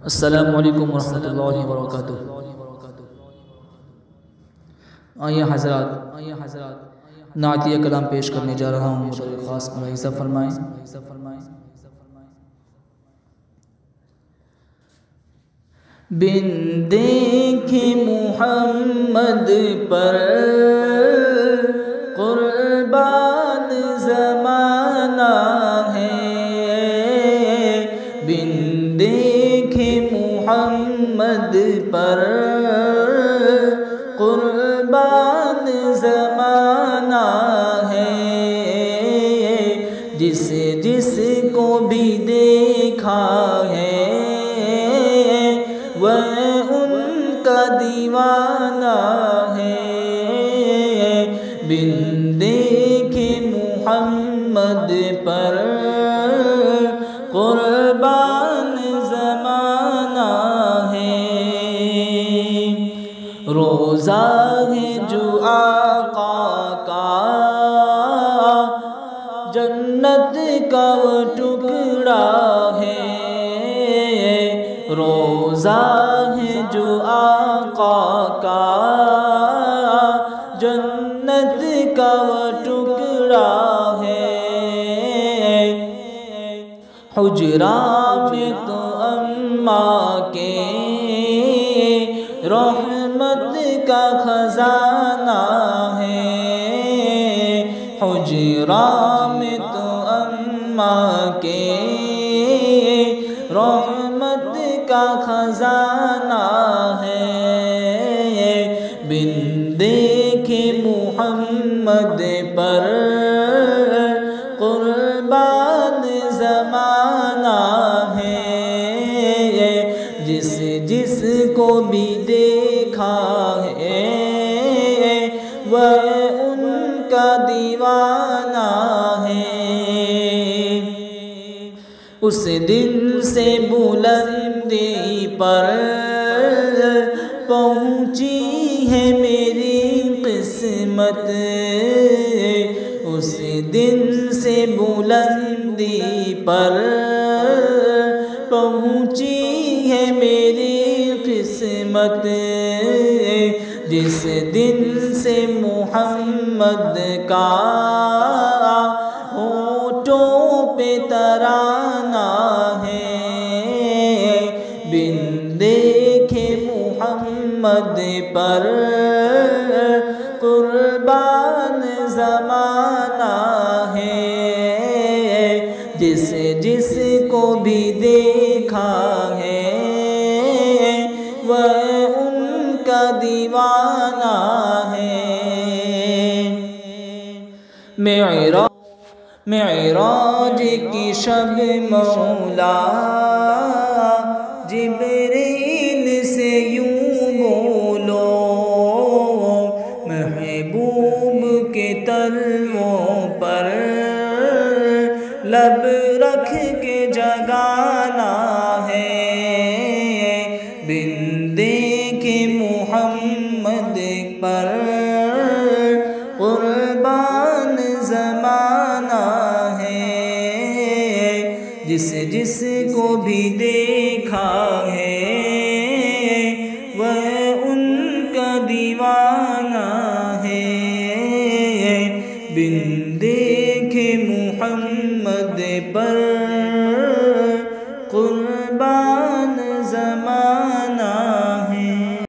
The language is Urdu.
السلام علیکم ورحمۃ اللہ وبرکاتہ۔ آئیے حضرات نعتیہ کلام پیش کرنے جا رہا ہوں، مدعو خاص ملاحظہ فرمائیں۔ بن دیکھے محمد پر قربان زمانہ ہے، بن دیکھے محمد پر قربان زمانہ ہے، جس کو بھی دیکھا ہے وہ ان کا دیوانہ ہے، بن دیکھے محمد پر قربان زمانہ ہے، روزہ ہے جو آقا کا جنت کا وہ ٹکڑا ہے، روزہ ہے جو آقا کا جنت کا وہ ٹکڑا ہے، حجرہ میں تو اماں کے رحمت کا خزانہ ہے، حجرہ میں تو اماں کے رحمت کا خزانہ ہے، بن دیکھے محمد پر قربان زمانہ ہے، جس کو بھی دیکھا ہے وہ ان کا دیوانہ ہے، اس دن سے بلندی پر پہنچی ہے میری قسمت، اس دن سے بلندی پر پہنچی ہے میری قسمت، جس دن سے محمد کا ہونٹوں پہ ترانہ ہے، بن دیکھے محمد پر قربان زمانہ ہے، جس کو بھی دیکھا ہے وہ ان کا دیوانہ ہے، معراج کی شب مولا جبریل سے یوں بولو، محبوب کے تلووں پر لب رکھ کے جگانا ہے، بن دیکھے محمد پر قربان زمانہ ہے، جس کو بھی دیکھا